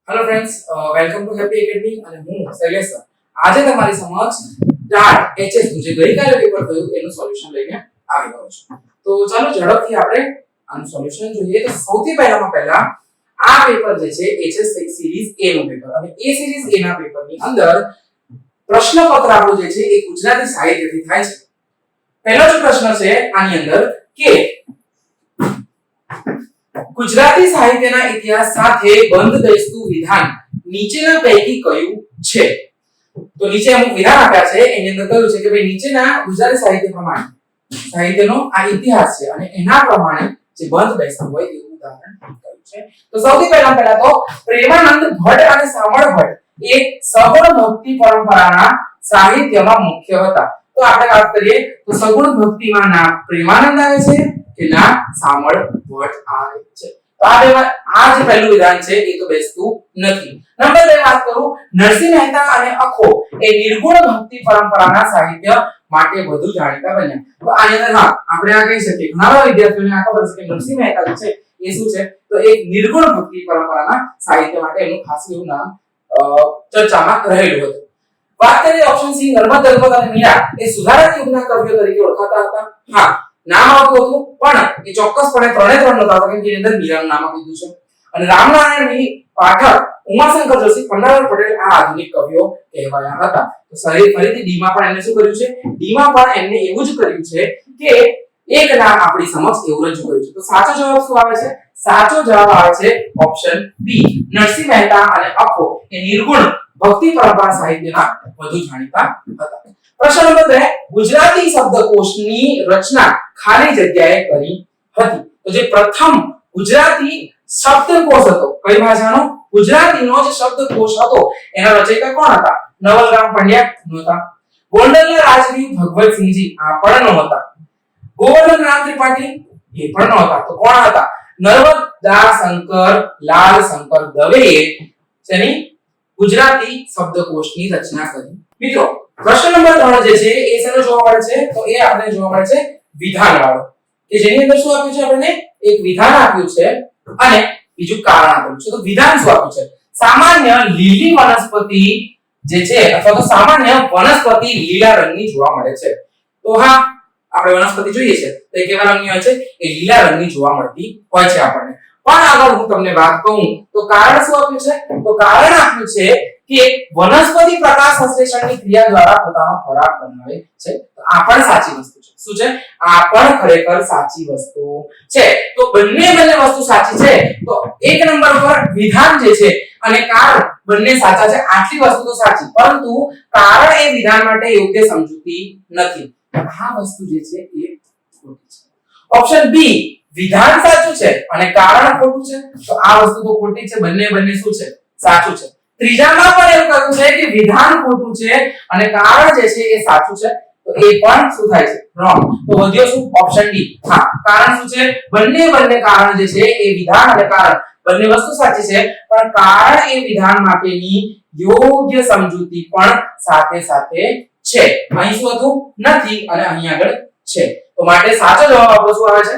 Hello friends, welcome to happy academy અને હું Shailesh sir આજે તમારી સમક્ષ ટાટ એચએસ નું જે ગઈકાલે પેપર થયું એનું સોલ્યુશન લઈને આવી ગયો છું. તો ચાલો ઝડપથી આપણે આનું સોલ્યુશન જોઈએ. તો સૌથી પહેલા આ પેપર જે છે એચએસ સિરીઝ A નું પેપર અને એ સિરીઝ A ના પેપરની અંદર પ્રશ્નપત્ર આપણું જે છે એ ગુજરાતી સાહિત્યથી થાય છે. પહેલો જ પ્રશ્ન છે આની અંદર કે ગુજરાતી સાહિત્યના ઇતિહાસ સાથે બંધ બેસતું વિધાન નીચેના પૈકી કયું છે? તો નીચે અમુક વિધાન આપ્યા છે, એની અંદર કહ્યું છે કે ભાઈ નીચેના ગુજરાતી સાહિત્ય પ્રમાણે સાહિત્યનો આ ઇતિહાસ છે અને એના પ્રમાણે જે બંધ બેસતું હોય એવું ઉદાહરણ કહ્યું છે. તો સૌથી પહેલા તો પ્રેમાનંદ ભટ્ટ અને સામળ ભટ્ટ એ સગુણ ભક્તિ પરંપરાના સાહિત્યમાં મુખ્ય હતા. તો આપણે વાત કરીએ તો સગુણ ભક્તિમાં ના પ્રેમાનંદ આવે છે કે ના સામળ ભટ્ટ આવે છે. તો આ જે પહેલું વિધાન છે એ તો બેસતું નથી. નંબર 2 વાત કરું, નરસિંહ મહેતા અને અખો એ નિર્ગુણ ભક્તિ પરંપરાના સાહિત્ય માટે વધુ જાણીતા બન્યા. તો આની અંદર આપણે આ કહી શકીએ ઘણા વિદ્યાર્થીઓને આ ખબર છે કે નરસિંહ મહેતા છે એ શું છે તો એક નિર્ગુણ ભક્તિ પરંપરાના સાહિત્ય માટે એનું ખાસ એવું નામ ચર્ચામાં રહેલું હતું. વાત કરીએ ઓપ્શન સી, નર્મદ દલપત અને મીરા એ સુધારક યુગના કવિઓ તરીકે ઓળખાતા હતા. નામ આવતું હતું પણ એ ચોક્કસપણે ત્રણે ત્રણ નતા કેમ કે એની અંદર મીરાનું નામ આપેલું છે. અને રામનારાયણ વી પાઠક, ઉમાશંકર જોશી, પન્નાલાલ પટેલ આ આધુનિક કવિઓ કહેવાયા હતા. તો ફરીથી ડી માં પણ એમને શું કર્યું છે? ડી માં પણ એમને એવું જ કર્યું છે કે એક નામ આપણી સમક્ષ એવું રજૂ કર્યું છે. તો સાચો જવાબ શું આવે છે? સાચો જવાબ આવે છે ઓપ્શન બી, નરસિંહ મહેતા અને અખો એ નિર્ગુણ ભક્તિ પરંપરા સાહિત્યના વધુ જાણીતા હતા. પ્રશ્ન નંબર 2, ગુજરાતી શબ્દકોશની રચના ખાલી જગ્યાએ કરી હતી. તો જે પ્રથમ ગુજરાતી શબ્દકોશ હતો કઈ ભાષાનો? ગુજરાતીનો જે શબ્દકોશ હતો એના રચયિતા કોણ હતા? નવલરામ પંડ્યા નહોતા. ગોંડલના રાજવી ભગવતસિંહજી આ પણ નહોતા. ગોવર્ધન રામ ત્રિપાઠી એ પણ નહોતા. તો કોણ હતા? નર્મદા શંકર લાલ શંકર દવેએ તેની ગુજરાતી શબ્દકોશની રચના કરી. મિત્રો પ્રશ્ન નંબર 3 જે છે એ શેનો જોવા મળે છે? તો એ આપણે જોવા મળે છે વિધાન વાળો, કે જેની અંદર શું આપ્યું છે? આપણને એક વિધાન આપ્યું છે અને બીજું કારણ આપ્યું છે. તો વિધાન શું આપ્યું છે? સામાન્ય લીલી વનસ્પતિ જે છે અથવા તો સામાન્ય વનસ્પતિ લીલા રંગની જોવા મળે છે. તો આપણે વનસ્પતિ જોઈએ છે તો એ કેવા રંગની હોય છે? એ લીલા રંગની જોવા મળતી હોય છે આપણને. પણ આગળ હું તમને વાત કહું તો કારણ શું આપ્યું છે? તો કારણ આપ્યું છે કે વનસ્પતિ પ્રકાશ સંશ્લેષણની ક્રિયા દ્વારા પોતાનો ખોરાક બનાવે છે. તો આ પણ સાચી વસ્તુ છે. શું છે? આ પણ ખરેખર સાચી વસ્તુ છે. તો બંને વસ્તુ સાચી છે. તો એક નંબર પર વિધાન જે છે અને કારણ બંને સાચા છે. આટલી વસ્તુ તો સાચી, પરંતુ કારણ એ વિધાન માટે યોગ્ય સમજૂતી નથી. આ વસ્તુ જે છે એ ખોટી છે. ઓપ્શન બી, વિધાન સાચું છે અને કારણ ખોટું છે. તો આ વસ્તુ તો ખોટી છે. બંને શું છે? સાચું છે. ત્રીજામાં પણ એવું કહ્યું છે કે વિધાન ખોટું છે અને કારણ જે છે એ સાચું છે. તો એ પણ શું થાય છે? રોંગ. તો વધ્યો શું? Option D. કારણ શું છે? બંને કારણ જે છે એ વિધાન અને કારણ બંને વસ્તુ સાચી છે, પણ કારણ એ વિધાન માટેની યોગ્ય સમજૂતી પણ સાથે છે. અહીં શું હતું? નથી અને અહીં આગળ છે. તો માટે સાચો જવાબ આપણો શું આવે છે?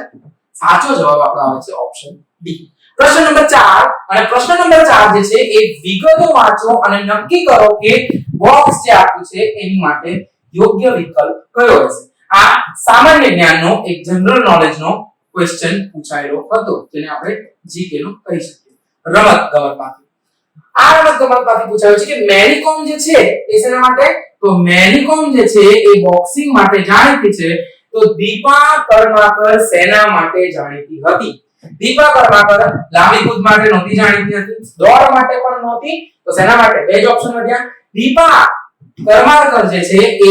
સાચો જવાબ આપણો આવે છે ઓપ્શન ડી. પ્રશ્ન નંબર 4 અને પ્રશ્ન નંબર 4 જે છે એ વિગતો વાંચો અને નક્કી કરો કે બોક્સ જે આપ્યું છે એની માટે યોગ્ય વિકલ્પ કયો હશે. આ સામાન્ય જ્ઞાનનો એક જનરલ નોલેજનો ક્વેશ્ચન પૂછાયેલો હતો જેને આપણે જીકે નો કહી શકીએ. રમતગમતમાંથી પૂછાયો છે કે મેરી કોમ જે છે એ શેના માટે? તો મેરી કોમ જે છે એ બોક્સિંગ માટે જાણીતી છે. તો દીપા કર્માકર સેના માટે જાણીતી હતી? દીપા કર્માકર લાંબી કૂદ માટે નહોતી જાણીતી હતી, દોડ માટે પણ નહોતી. તો શેના માટે? બે જ ઓપ્શન વધ્યા. દીપા કર્માકર જે છે એ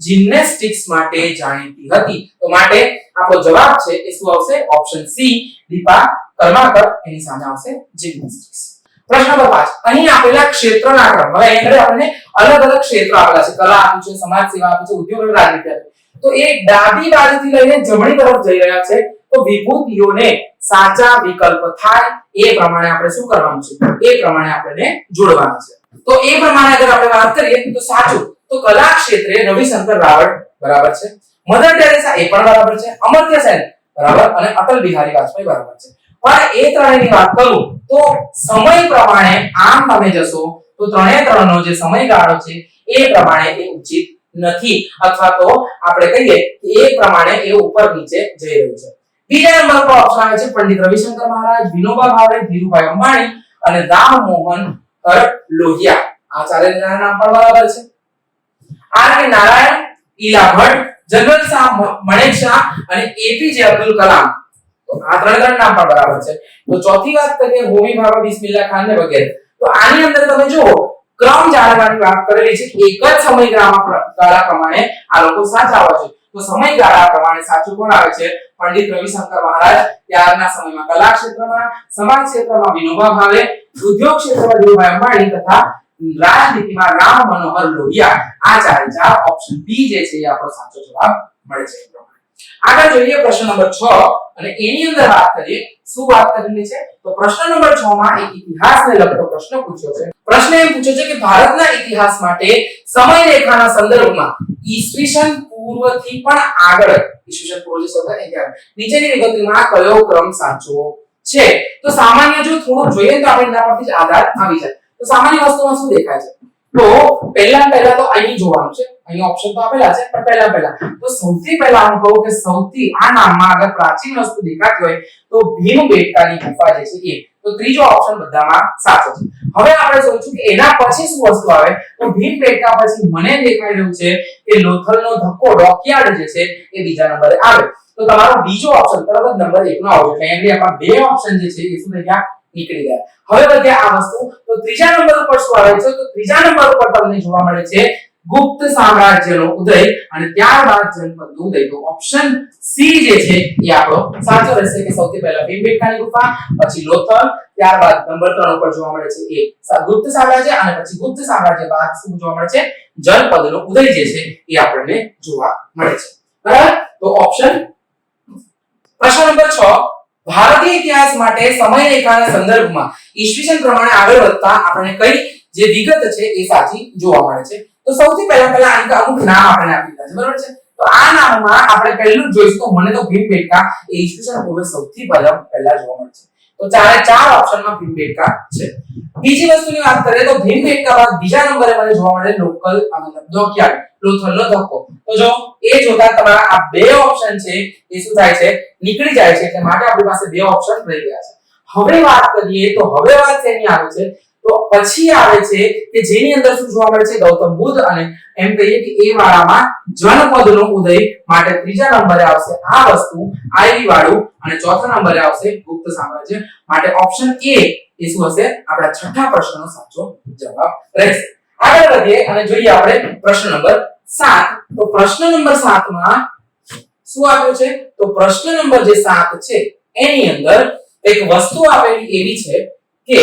જિમ્નેસ્ટિક્સ માટે જાણીતી હતી. તો માટે આપણો જવાબ છે એ શું આવશે? Option C, Deepa Karmakar. એની સામે આવશે જિમ્નેસ્ટિક્સ. પ્રશ્ન નંબર 5 અહીં આપેલા ક્ષેત્રના ક્રમ. હવે અહીં આપણને અલગ ક્ષેત્રો આપેલા છે. કલા આપ્યું છે, સમાજ સેવા આપ્યું છે, ઉદ્યોગ અને રાજનીતિ આપ્યું. તો એ ડાબી બાજુથી લઈને જમણી તરફ જઈ રહ્યા છે. તો વિભૂતિઓને સાચા વિકલ્પ થાય એ પ્રમાણે આપણે શું કરવાનું છે? એ પ્રમાણે આપણે જોડવાના છે. તો એ પ્રમાણે અગર આપણે વાત કરીએ તો સાચું તો કલા ક્ષેત્રે રવિશંકર રાવળ બરાબર છે, મધર ટેરેસા એ પણ બરાબર છે, અમર્ત્ય સેન બરાબર અને અટલ બિહારી વાજપેયી બરાબર છે. પણ એ ત્રણેયની વાત કરું તો સમય પ્રમાણે આમ તમે જશો તો 3 નો જે સમયગાળો છે એ પ્રમાણે એ ઉચિત નથી, અથવા તો આપણે કહીએ કે એ પ્રમાણે એ ઉપર નીચે જઈ રહ્યું છે. બીજા નંબર પર ઓપ્શન આવે છે પંડિત રવિશંકર મહારાજ, વિનોબા ભાવે, ધીરુભાઈ અંબાણી અને રામમોહન લોહિયા. આ ચારેયના નામ પણ બરાબર છે. R K Narayan, Ila Bhatt, general Shah Manekshaw અને એપીજે અબ્દુલ કલામ. તો આ ત્રણ નામ પણ બરાબર છે. તો ચોથી વાત કરીએ હોમી ભાભા, બિસ્મિલ્લાહ ખાન ને વગેરે. તો આની અંદર તમે જુઓ ક્રમ જાળવવાની વાત કરેલી છે. એક જ સમયગાળા પ્રમાણે આ લોકો સાચા હોય છે. તો સમયગાળા પ્રમાણે સાચું કોણ આવે છે? પંડિત રવિશંકર મહારાજ. ત્યારના સમયમાં કલા ક્ષેત્રમાં, સમાજ ક્ષેત્રમાં વિનોબા ભાવે, ઉદ્યોગ ક્ષેત્રમાં ધીરુભાઈ અંબાણી તથા રાજનીતિમાં રામ મનોહર લોહિયા. આ ચાર ઓપ્શન બી જે છે એ આપણો સાચો જવાબ મળે છે. આગળ જોઈએ પ્રશ્ન નંબર 6 અને એની અંદર વાત કરીએ શું વાત કરેલી છે. તો પ્રશ્ન નંબર 6 માં એક ઇતિહાસને લગતો પ્રશ્ન પૂછ્યો છે. પ્રશ્ન એમ પૂછ્યો છે કે ભારતના ઇતિહાસ માટે સમયરેખાના સંદર્ભમાં ઈસવીસન પૂર્વથી પણ આગળ, ઈસવીસન પૂર્વ જે શબ્દ અહીંયા નીચેની વિગતમાં કયો ક્રમ સાચો છે? તો સામાન્ય જો થોડું જોઈએ તો આપણે એના પરથી જ આધાર આવી જાય. તો સામાન્ય વસ્તુમાં શું દેખાય છે? તો પહેલા તો અહીં જોવાનું છે. અહીં ઓપ્શન તો આપેલા છે પણ પહેલા તો સૌથી પહેલા હું કહું કે સૌથી આ નામમાં અગર પ્રાચીન વસ્તુ દેખાતી હોય તો ભીમબેટકાની ગુફા જે છે એ. તો ત્રીજો ઓપ્શન બધામાં સાચો છે. હવે આપણે જોઈશું કે એના પછી શું વસ્તુ આવે. તો ભીમબેટકા પછી મને દેખાઈ રહ્યું છે કે લોથલનો ધક્કો ડોકયાર્ડ જે છે એ બીજા નંબરે આવે. તો તમારો બીજો ઓપ્શન તરત જ નંબર 1 નો આવશે. એટલે આપણા બે ઓપ્શન જે છે એ શું થઈ ગયા? નીકળી ગયા. હવે વધ્યા આ વસ્તુ. તો ત્રીજા નંબર ઉપર શું આવે છે? તો ત્રીજા નંબર ઉપર તમને જોવા મળે છે ગુપ્ત સામ્રાજ્યનો ઉદય અને ત્યારબાદ જનપદનો ઉદય. તો ઓપ્શન સી જે છે એ આપણો સાચો રહેશે કે સૌથી પહેલા ભીમબેટકાની ગુફા, પછી લોથલ, ત્યારબાદ નંબર 3 ઉપર જોવા મળે છે એ ગુપ્ત સામ્રાજ્ય અને પછી ગુપ્ત સામ્રાજ્ય બાદ શું જોવા મળે છે? જનપદનો ઉદય જે છે એ આપણને જોવા મળે છે. બરાબર? તો ઓપ્શન પ્રશ્ન નંબર 6 ભારતીય ઇતિહાસ માટે સમયરેખાના સંદર્ભમાં ઈસવીસન પ્રમાણે આગળ વધતા આપણને કઈ જે વિગત છે એ સાચી જોવા મળે છે. તો સૌથી પહેલા અમુક નામ આપણે આપી દીધા છે. બરાબર છે? તો આ નામમાં આપણે પહેલું જ જોઈશું તો મને તો ભીમબેટકા એ ઈસવીસન પૂર્વે સૌથી પહેલા જોવા મળે છે. તો ચાર ઓપ્શનમાં ભીમબેટકા છે. બીજી વસ્તુની વાત કરીએ તો ભીમબેટકા બાદ બીજા નંબરે મને જોવા મળે લોકલ ડોકયાર્ડ, લોથલનો ધક્કો. તો જો એ જોતા તમારા આ બે ઓપ્શન છે એ શું થાય છે? નીકળી જાય છે. એટલે માટે આપણી પાસે બે ઓપ્શન રહી ગયા છે. હવે વાત કરીએ તો હવે વાત શેની આવે છે? તો પછી આવે છે કે જેની અંદર શું જોવા મળે છે? ગૌતમ બુદ્ધ અને એમ કહીએ કે એ વાળામાં જનપદનો ઉદય. માટે ત્રીજા નંબરે આવશે આ વસ્તુ આઈવી વાળું અને ચોથા નંબરે આવશે ગુપ્ત સામ્રાજ્ય. માટે ઓપ્શન એ શું હશે? આપણા છઠ્ઠા પ્રશ્નનો સાચો જવાબ રહેશે. આગળ વધીએ અને જોઈએ આપણે પ્રશ્ન નંબર 7. તો પ્રશ્ન નંબર 7 માં શું આપ્યું છે? તો પ્રશ્ન નંબર જે 7 છે એની અંદર એક વસ્તુ આપેલી એવી છે કે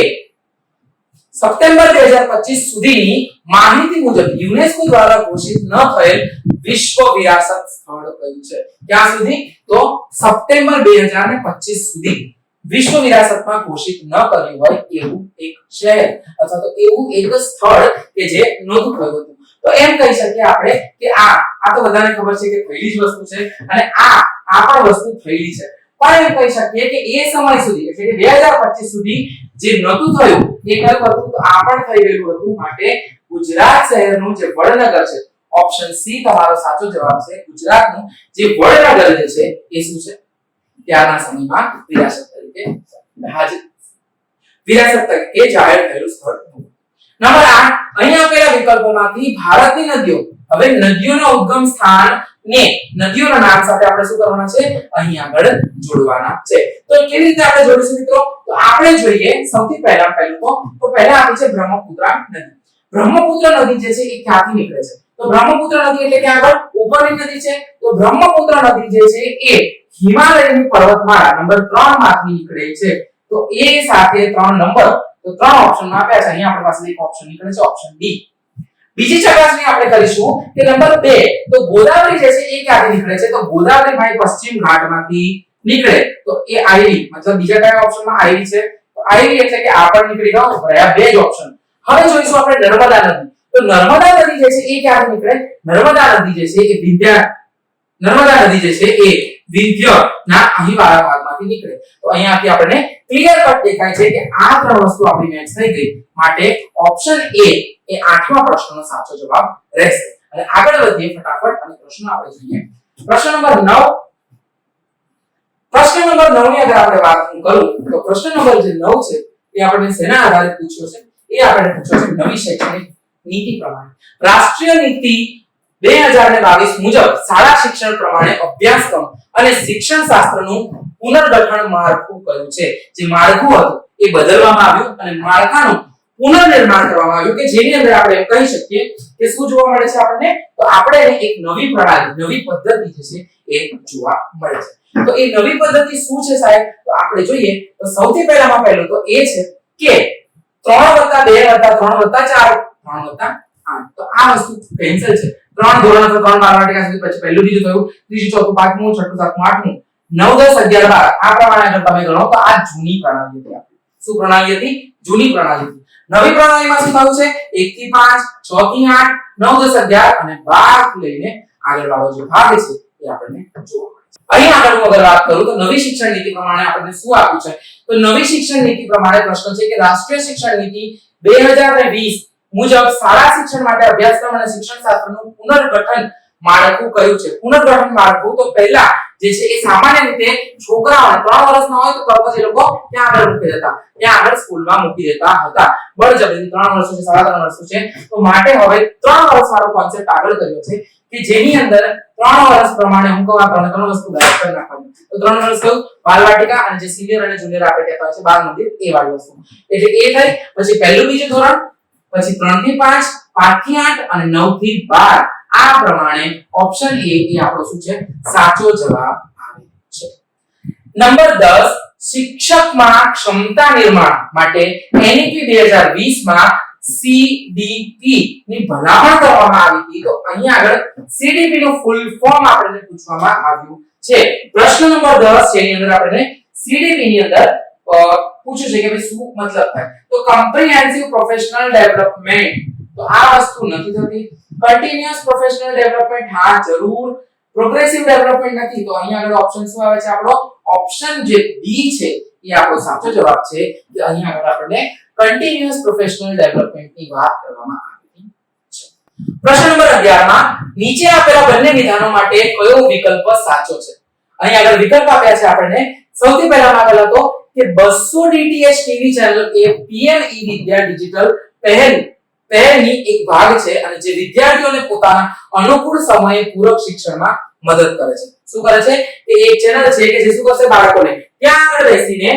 સપ્ટેમ્બર 2025 સુધીની માહિતી મુજબ યુનેસ્કો દ્વારા ઘોષિત ન થયેલ વિશ્વ વિરાસત સ્થળ કયું છે? ક્યાં સુધી? તો સપ્ટેમ્બર 2025 સુધી વિશ્વ વિરાસતમાં ઘોષિત ન કર્યું હોય એવું એક શહેર અથવા તો એવું એક સ્થળ કે જે નહોતું થયું હતું. તો એમ કહી શકીએ આપણે કે આ તો બધાને ખબર છે કે થયેલી જ વસ્તુ છે અને આ પણ વસ્તુ થયેલી છે. પણ એમ કહી શકીએ કે એ સમય સુધી એટલે કે 2025 સુધી જે નહોતું થયું એ કયું હતું? તો આ પણ થઈ ગયેલું હતું. માટે ગુજરાત શહેરનું જે વડનગર છે, ઓપ્શન સી તમારો સાચો જવાબ છે. ગુજરાતનું જે વડનગર જે છે એ શું છે? ત્યારના સમયમાં વિરાસત તરીકે જાહેર થયેલું સ્થળ. નંબર 8 અહીં આપેલા વિકલ્પોમાંથી ભારતની નદીઓ. હવે નદીઓના ઉદ્ગમ સ્થાન ને નદીઓના નામ સાથે આપણે શું કરવાના છે? અહીં આગળ જોડવાના છે. તો કેવી રીતે આપણે જોડીશું મિત્રો? તો આપણે જોઈએ સૌથી પહેલા તો પહેલા આપી છે બ્રહ્મપુત્ર નદી. બ્રહ્મપુત્ર નદી જે છે એ ક્યાંથી નીકળે છે? તો બ્રહ્મપુત્ર નદી એટલે ક્યાં આગળ? ઉપરની નદી છે. તો બ્રહ્મપુત્ર નદી જે છે એ હિમાલયની પર્વતમાળા નંબર 3 માંથી નીકળે છે. તો એ સાથે 3 નંબર. તો 3 ઓપ્શન આપ્યા છે. અહીંયા આપણી પાસે એક ઓપ્શન નીકળે છે, ઓપ્શન ડી. બીજી ચકાસણી આપણે કરીશું કે નંબર 2 તો ગોદાવરી જે છે એ ક્યાંથી નીકળે છે? તો ગોદાવરી ભાઈ પશ્ચિમ ઘાટમાંથી નીકળે. તો એ આઈવી મતલબ બીજા કયા ઓપ્શનમાં આઈવી છે? તો આઈવી એટલે કે આ પણ નીકળી ગયો. રહ્યા બે જ ઓપ્શન. હવે જોઈશું આપણે નર્મદા નદી. તો નર્મદા નદી જે છે એ ક્યાંથી નીકળે? નર્મદા નદી જે છે એ વિંધ્યના અહીં વાળા ભાગમાંથી નીકળે. તો અહીંયાથી આપણને ક્લિયર કટ દેખાય છે કે આ ત્રણ વસ્તુ આપણી મેચ થઈ ગઈ, માટે ઓપ્શન એ એ 8મા પ્રશ્નનો સાચો જવાબ રહેશે. અને આગળ વધીએ ફટાફટ અને પ્રશ્ન આપણે જોઈએ. પ્રશ્ન નંબર 9 ની અગર આપણે વાત કરું તો પ્રશ્ન નંબર જે 9 છે એ આપણે શેના આધારે પૂછ્યો છે? એ આપણે પૂછ્યો છે નવી શૈક્ષણિક નીતિ પ્રમાણે. રાષ્ટ્રીય નીતિ 2022 મુજબ શાળા શિક્ષણ પ્રમાણે અભ્યાસક્રમ અને શિક્ષણ શાસ્ત્રનું પુનર્ગઠન માળખું કયું છે? જે માળખું હતું એ બદલવામાં આવ્યું અને માળખાનું પુનર્નિર્માણ કરવામાં આવ્યું કે જેની અંદર આપણે એમ કહી શકીએ કે શું જોવા મળે છે આપણને? તો આપણે એક નવી પ્રણાલી, નવી પદ્ધતિ જે છે એ જોવા મળે છે. તો એ નવી પદ્ધતિ શું છે સાહેબ? તો આપણે જોઈએ તો સૌથી પહેલામાં પહેલું તો એ છે કે 3+2+3+4+8. તો આ વસ્તુ કેન્સલ છે. 3 ધોરણ તો 3 બારવાટિકા સુધી, પછી પહેલું બીજું થયું, ત્રીજું ચોથું પાંચમું છઠ્ઠું સાતમું આઠમું 9 10 11 12 આ પ્રમાણે અગર તમે ગણો તો આ જૂની પ્રણાલી હતી. શું પ્રણાલી હતી? જૂની પ્રણાલી હતી. નવી પ્રણાલીમાં શું થયું છે? 1 થી 5 6 થી 8 9 10 11 અને 12 લઈને આગળ વાળો જે ભાગ છે એ આપણને જોવા મળે છે. અહીં આગળ હું અગર વાત કરું તો નવી શિક્ષણ નીતિ પ્રમાણે આપણને શું આપ્યું છે? તો નવી શિક્ષણ નીતિ પ્રમાણે પ્રશ્ન છે કે રાષ્ટ્રીય શિક્ષણ નીતિ 2020 મુજબ શાળા શિક્ષણ માટે અભ્યાસક્રમ અને શિક્ષણ શાસ્ત્રનું પુનર્ગઠન માળખું કયું છે? પુનર્ગઠન માળખું તો પહેલા જે છે એ સામાન્ય રીતે છોકરાઓને 3 વર્ષના હોય તો તરત જ એ લોકો ત્યાં આગળ મૂકી દેતા, ત્યાં આગળ સ્કૂલમાં મૂકી દેતા હતા. બળજબરી 3 વર્ષ છે, 3.5 વર્ષ છે, તો માટે હવે 3 વર્ષ વાળો કોન્સેપ્ટ આગળ કર્યો છે કે જેની અંદર 3 વર્ષ પ્રમાણે હું કહું આપણને 3 વસ્તુ ગાઈડ કરી નાખવાની. તો 3 વર્ષ કયું? બાલવાટિકા અને જે સિનિયર અને જુનિયર આપણે કહેતા હોય છે બાળ મંદિર, એ વાળી વસ્તુ. એટલે એ થઈ, પછી પહેલું બીજું ધોરણ, પછી 3 થી 5 5 થી 8 અને 9 થી 12. આ પ્રમાણે ઓપ્શન એ આપણો શું છે? સાચો જવાબ આવે છે. નંબર 10 શિક્ષકમાં ક્ષમતા નિર્માણ માટે એનઈપી 2020 માં સીડીપી ની ભલામણ કરવામાં આવી હતી. તો અહીં આગળ સીડીપી નું ફૂલ ફોર્મ આપણને પૂછવામાં આવ્યું છે. પ્રશ્ન નંબર 10 છે એની અંદર આપણને સીડીપી ની અંદર પૂછ્યું છે કે ભાઈ શું મતલબ થાય? તો કોમ્પ્રિહેન્સિવ પ્રોફેશનલ ડેવલપમેન્ટ. તો આ વસ્તુ નથી થતી. કન્ટિન્યુઅસ પ્રોફેશનલ ડેવલપમેન્ટ, હા જરૂર. પ્રોગ્રેસિવ ડેવલપમેન્ટ નથી. તો અહીં આગળ ઓપ્શન શું આવે છે આપણો? ઓપ્શન જે બી છે એ આપણો સાચો જવાબ છે કે અહીં આગળ આપણને કન્ટિન્યુઅસ પ્રોફેશનલ ડેવલપમેન્ટ ની વાત કરવામાં આવી છે. પ્રશ્ન નંબર 11 માં નીચે આપેલા બંને વિધાનો માટે કયો વિકલ્પ સાચો છે? અહીં આગળ વિકલ્પ આપ્યા છે આપણને. સૌથી પહેલામાં આપેલા તો કે 200 ડીટીએચ ટીવી ચેનલ એ પીએમ ઈ વિદ્યા ડિજિટલ પહેલની એક ભાગ છે અને જે વિદ્યાર્થીઓને પોતાના અનુકૂળ સમયે પૂરક શિક્ષણમાં મદદ કરે છે. શું કરે છે? કે એક ચેનલ છે કે જે શું કરશે? બાળકોને ત્યાં આગળ બેસીને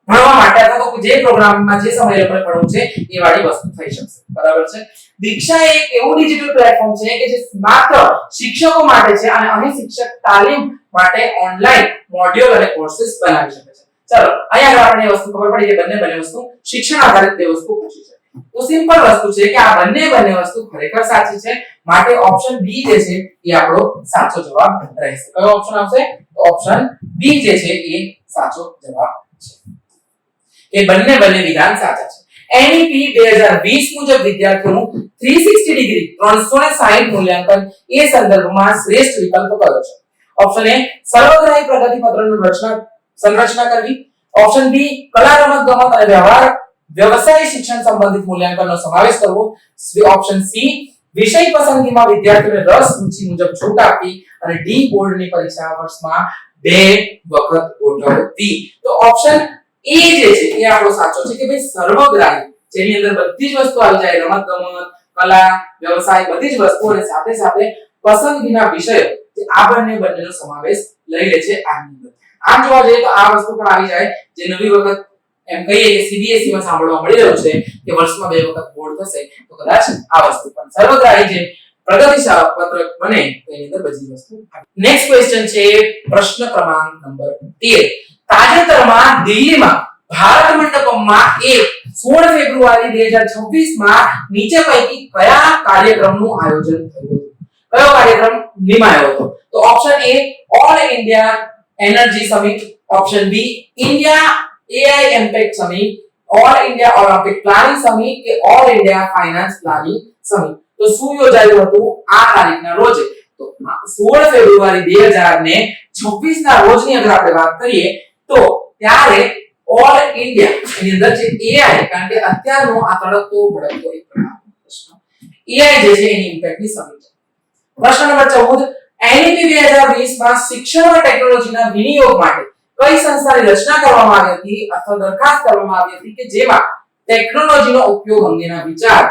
ભણવા માટે અથવા તો જે પ્રોગ્રામમાં જે સમય લોકોને ભણવું છે એ વાળી વસ્તુ થઈ શકશે. બરાબર છે. દીક્ષા એક એવું ડિજિટલ પ્લેટફોર્મ છે કે જે માત્ર શિક્ષકો માટે છે અને અહીં શિક્ષક તાલીમ માટે ઓનલાઈન મોડ્યુલ અને કોર્सेस બનાવી શકે છે. ચલો અહીંયા આગળ આપણને એ વસ્તુ ખબર પડી કે બંને વસ્તુ શિક્ષણ આધારિત બે વસ્તુ પૂછી છે. તો સિમ્પલ વસ્તુ છે કે આ બંને વસ્તુ ખરેખર સાચી છે, માટે ઓપ્શન બી જે છે એ આપણો સાચો જવાબ રહેશે. કયો ઓપ્શન આવશે? તો ઓપ્શન બી જે છે એ સાચો જવાબ છે. એ બંને વિધાન સાચા છે. એનઈપી 2020 મુજબ વિદ્યાર્થીઓનું 360 ડિગ્રી 360 મૂલ્યાંકન એ સંદર્ભમાં શ્રેષ્ઠ વિકલ્પ કયો છે? ઓપ્શન એ સર્વગ્રાહી પ્રગતિ પત્રનું સંરચના કરવી. ઓપ્શન બી કલા રમત ગમત અને વ્યવસાય શિક્ષણ સંબંધિત મૂલ્યાંકનનો સમાવેશ કરવો. ઓપ્શન સી વિષય પસંદગીમાં વિદ્યાર્થીઓને રસ રુચિ મુજબ છૂટ આપવી અને ડી બોર્ડની પરીક્ષા વર્ષમાં 2 વખત ગોઠવવી. તો ઓપ્શન એ જે છે એ આપણો સાચો છે કે ભાઈ સર્વગ્રાહી, જેની અંદર બધી જ વસ્તુ આવી જાય, રમત ગમત, કલા, વ્યવસાય, બધી જ વસ્તુઓ અને સાથે સાથે પસંદગીના વિષયો, જે આ બંનેનો સમાવેશ લઈ લે છે આની અંદર. આમ જોવા જઈએ તો આ વસ્તુ પણ આવી જાય જે નવી વખત એમ કહીએ કે સીબીએસઈ માં સાંભળવા મળી રહ્યું છે કે વર્ષમાં 2 વખત બોર્ડ થશે, તો કદાચ આ વસ્તુ પણ સર્વગ્રાહી જે પ્રગતિશાળી પત્રક બને તેની અંદર બધી વસ્તુ. નેક્સ્ટ ક્વેશ્ચન છે પ્રશ્ન ક્રમાંક નંબર 13. તાજેતરમાં દિલ્હીમાં ભારત મંડપમમાં 16 ફેબ્રુઆરી 2026 માં નીચે પૈકી કયા કાર્યક્રમનું આયોજન થયું હતું? કયો કાર્યક્રમ નિમાયો હતો? તો option A all India energy summit, option B India AI Impact Summit, All India Olympic Planning Summit કે All India Finance Planning Summit. તો શું યોજાયું હતું આ તારીખના રોજ? તો 16 ફેબ્રુઆરી 2026 ના રોજની અગર આપણે વાત કરીએ તો ત્યારે ઓલ ઇન્ડિયા એની અંદર જે AI કારણ કે અત્યારનો આ તડકતો ભડકતો એક પ્રશ્ન AI જે છે એની ઇમ્પેક્ટની સમીક્ષા. પ્રશ્ન નંબર 14 NEP 2020 માં શિક્ષણ અને ટેકનોલોજીના વિનિયોગ માટે કઈ સંસ્થાની રચના કરવામાં આવી હતી અથવા દરખાસ્ત કરવામાં આવી હતી કે જેમાં ટેકનોલોજીનો ઉપયોગ અંગેના વિચાર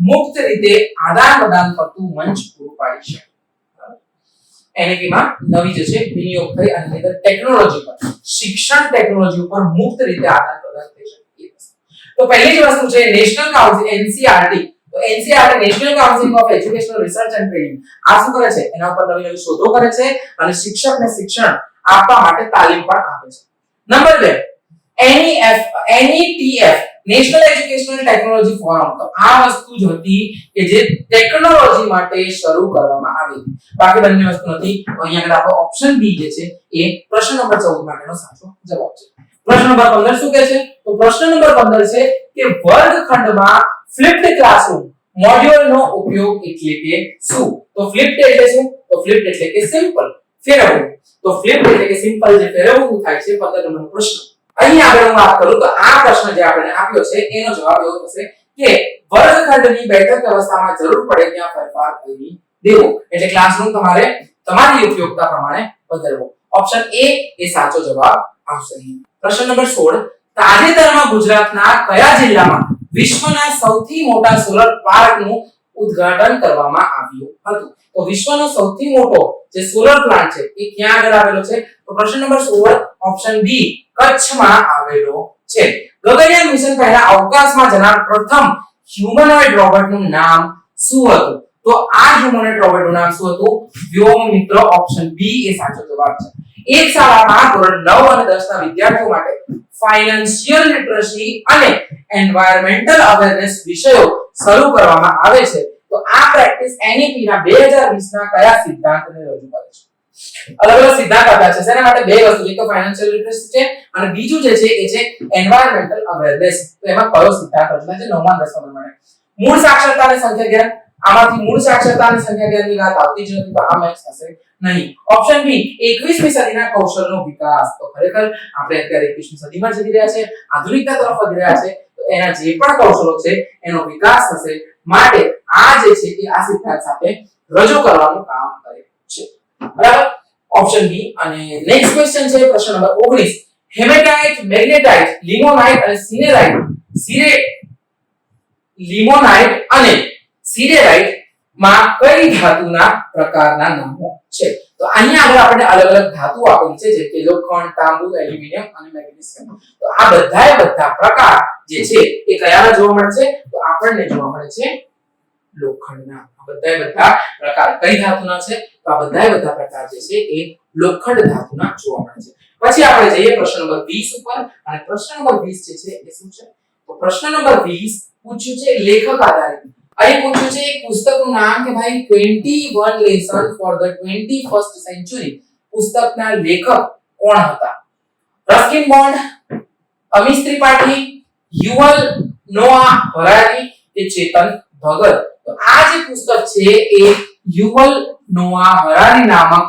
મુક્ત રીતે આદાન-પ્રદાન કરતું મંચ પૂરું પાડી શકે. NEP માં નવી જે છે વિનિયોગ થઈ અને અંદર ટેકનોલોજી પર શિક્ષણ ટેકનોલોજી ઉપર મુક્ત રીતે આદાન-પ્રદાન થઈ શકે. તો પહેલી જ વસ્તુ છે નેશનલ કાઉન્સિલ NCERT. તો NCERT national council of educational research and training આ શું કરે છે એના ઉપર નવી નવી શોધો કરે છે અને શિક્ષકને શિક્ષણ આપવા માટે તાલીમ પણ આપે છે. Number 2 NETF national educational technology forum. તો આ વસ્તુ જ હતી કે જે ટેકનોલોજી માટે શરૂ કરવામાં આવી. બાકી બંને વસ્તુ નથી. તો અહીંયા આગળ આપણો ઓપ્શન બી જે છે એ પ્રશ્ન નંબર 14 માટેનો સાચો જવાબ છે. પ્રશ્ન નંબર 15 શું કહે છે? તો પ્રશ્ન નંબર 15 છે કે વર્ગખંડમાં ફ્લિપ્ડ ક્લાસરૂમ મોડ્યુલનો ઉપયોગ એટલે કે શું? તો ફ્લિપ્ડ એટલે શું? તો ફ્લિપ્ડ એટલે કે સિમ્પલ ફેરવવું. તો ફ્લિપ્ડ એટલે કે સિમ્પલ જે ફેરવવું થાય છે 15 નંબરનો પ્રશ્ન. અહીં આગળ હું વાત કરું તો આ પ્રશ્ન જે આપણે આપ્યો છે એનો જવાબ એવો થશે કે વર્ગખંડની બેઠક વ્યવસ્થામાં જરૂર પડે ત્યાં ફેરફાર કરી દેવો. એટલે ક્લાસરૂમ તમારે તમારી ઉપયોગતા પ્રમાણે બદલવો. ઓપ્શન A એ સાચો જવાબ આવશે. પ્રશ્ન નંબર 16 તાજેતરમાં ગુજરાતના કયા જિલ્લામાં વિશ્વના સૌથી મોટા સોલર પાર્કનું ઉદ્ઘાટન કરવામાં આવ્યું હતું? તો વિશ્વનો સૌથી મોટો જે સોલર પ્લાન્ટ છે એ ક્યાં આગળ આવેલો છે? તો પ્રશ્ન નંબર 16 ઓપ્શન B કચ્છમાં આવેલો છે. ગગનયાન મિશન પહેલા અવકાશમાં જનાર પ્રથમ હ્યુમનોઇડ રોબોટનું નામ શું હતું? તો આ હ્યુમનોઇડ રોબોટનું નામ શું હતું? વ્યોમમિત્ર. ઓપ્શન B એ સાચો જવાબ છે. એક શાળામાં ધોરણ 9 અને 10 ના વિદ્યાર્થીઓ માટે ફાઇનાન્શિયલ લિટરસી અને એન્વાયરમેન્ટલ અવેરનેસ વિષયો શરૂ કરવામાં આવે છે. તો આ પ્રેક્ટિસ NEP ના 2020 ના કયા સિદ્ધાંતને રજૂ કરે છે? અલગ અલગ સિદ્ધાંત આપ્યા છે. શેના માટે? બે વસ્તુ. એક તો ફાઇનાન્શિયલ લિટરસી છે અને બીજું જે છે એ છે એન્વાયરમેન્ટલ અવેરનેસ. તો એમાં કયો સિદ્ધાંત રજૂ થાય છે 9મા 10મા માટે? મૂળ સાક્ષરતા અને સંખ્યા જ્ઞાન. આમાંથી મૂળ સાક્ષરતા અને સંખ્યા જ્ઞાનની વાત આવતી જ નથી તો આ મેચ થશે નહીં. ઓપ્શન B 21મી સદીના કૌશલનો વિકાસ. તો ખરેખર આપણે અત્યારે 21મી સદીમાં જઈ રહ્યા છે, આધુનિકતા તરફ વધી રહ્યા છે. તો એના જે પણ કૌશલો છે એનો વિકાસ થશે. માટે આ જે છે એ આ સિદ્ધાંત સાથે રજૂ કરવાનું કામ કરે છે. બરાબર? Option B. અને નેક્સ્ટ ક્વેશ્ચન છે પ્રશ્ન નંબર 19 હેમેટાઇટ, મેગ્નેટાઇટ, લિમોનાઇટ અને સિરેરાઇટ માં કઈ ધાતુના પ્રકારના નામો છે? તો અહીંયા આગળ આપણે અલગ અલગ ધાતુ આપેલી છે જેમ કે લોખંડ, તાંબુ, એલ્યુમિનિયમ અને મેગ્નેશિયમ. તો આ બધા પ્રકાર જે છે એ કયાના જોવા મળે છે? તો આપણને જોવા મળે છે લોખંડના. બધા પ્રકાર કઈ ધાતુના છે? તો આ બધા પ્રકાર જે છે એ લોખંડ ધાતુના જોવા મળે છે. પછી આપણે જઈએ પ્રશ્ન નંબર 20 ઉપર અને પ્રશ્ન નંબર 20 જે છે એ શું છે? તો પ્રશ્ન નંબર 20 પૂછ્યું છે લેખક આધારિત. અહીં પૂછ્યું છે એક પુસ્તકનું નામ કે ભાઈ 21 lesson for the 21st century. પુસ્તકના લેખક કોણ હતા? રસ્કિન બોન્ડ, અમીશ ત્રિપાઠી, યુવલ નોઆ હરારી કે ચેતન ભગત? તો આ જે પુસ્તક છે એ યુવલ નોઆ હરારી નામક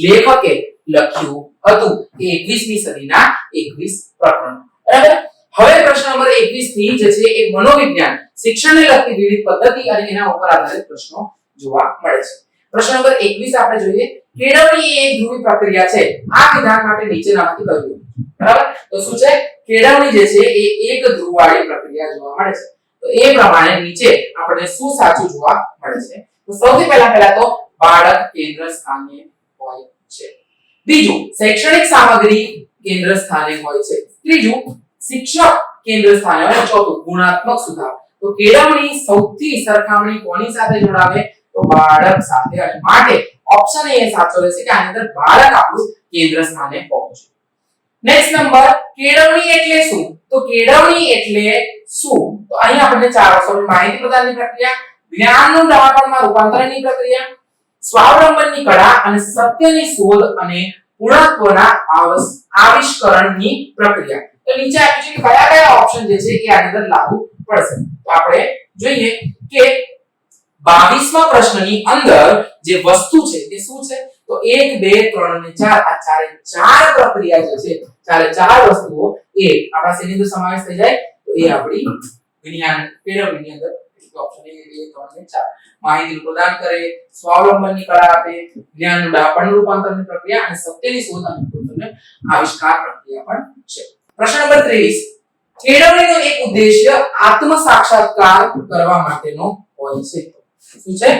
લેખકે લખ્યું હતું. એ 21મી સદીના 21 પ્રકરણ. બરાબર? હવે પ્રશ્ન નંબર 21 થી જે છે એ મનોવિજ્ઞાન, શિક્ષણને લગતી વિવિધ પદ્ધતિ અને એના ઉપર આધારિત પ્રશ્નો જોવા મળે છે. પ્રશ્ન નંબર 21 આપણે જોઈએ કેળવણી એ એક ધ્રુવી પ્રક્રિયા છે. આ વિધાન માટે નીચેનામાંથી કયું? બરાબર? તો શું છે? કેળવણી જે છે એ એક ધ્રુવવાળી પ્રક્રિયા જોવા મળે છે. તો એ પ્રમાણે નીચે આપણે શું સાચું જોવા મળે છે? તો સૌથી પહેલા તો બાળક કેન્દ્ર સ્થાને હોય છે. બીજું શૈક્ષણિક સામગ્રી કેન્દ્ર સ્થાને હોય છે. ત્રીજું શિક્ષક કેન્દ્ર સ્થાને હોય. ચોથું ગુણાત્મક સુધાર. તો કેળવણી સૌથી સરખામણી કોની સાથે જોડાવે? તો બાળક સાથે. અને માટે ઓપ્શન એ સાચો રહેશે કે આની અંદર બાળક આપણું કેન્દ્ર સ્થાને પહોંચે. નેક્સ્ટ નંબર કેળવણી એટલે શું? તો કેળવણી એટલે શું? તો અહીં આપણને ચાર ઓપ્શન માહિતી પ્રદાનની પ્રક્રિયા, જ્ઞાનનું ડહાપણમાં રૂપાંતરણની પ્રક્રિયા, સ્વાવલંબનની કળા અને સત્યની શોધ અને પૂર્ણત્વના આવિષ્કરણની પ્રક્રિયા. તો નીચે આપ્યું છે કે કયા ઓપ્શન જે છે એ આની અંદર લાગુ પડશે. તો આપણે જોઈએ કે 22મા પ્રશ્નની અંદર જે વસ્તુ છે તે શું છે? તો 1 2 3 અને 4 આ ચારે પ્રક્રિયા જે છે ચાર વસ્તુઓ એ આપણા શેની અંદર સમાવેશ થઈ જાય તો એ આપણી વિજ્ઞાન કેળવણીની અંદર ઓપ્શન એ 2 3 અને 4 માહિતી પ્રદાન કરે, સ્વાવલંબનની કળા આપે, જ્ઞાનનું ડાપણ રૂપાંતરની પ્રક્રિયા અને સત્યની શોધ અને પૂર્વને આવિષ્કાર પ્રક્રિયા પણ છે. પ્રશ્ન નંબર 23 કેળવણીનો એક ઉદ્દેશ્ય આત્મ સાક્ષાત્કાર કરવા માટેનો હોય છે. શું છે?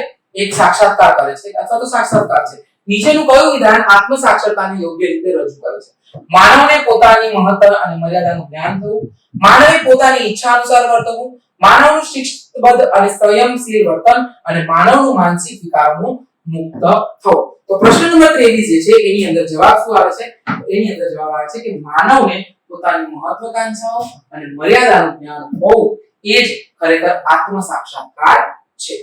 એક સાક્ષાત્કાર કરે છે અથવા તો સાક્ષાત્કાર છે. નીચેનું કયું વિધાન આત્મ સાક્ષરતાને યોગ્ય રીતે રજૂ કરે છે? માનવને પોતાની મહત્વ અને મર્યાદાનું જ્ઞાન થવું, માનવે પોતાની ઈચ્છા અનુસાર વર્તવું, માનવનું શિસ્તબદ્ધ અને સંયમશીલ વર્તન અને માનવનું માનસિક વિકારોનું મુક્ત થવું. તો પ્રશ્ન નંબર 23 જે છે એની અંદર જવાબ શું આવે છે? એની અંદર જવાબ આવે છે કે માનવને પોતાની મહત્વાકાંક્ષાઓ અને મર્યાદાનું જ્ઞાન હોવું એ જ ખરેખર આત્મ સાક્ષાત્કાર છે.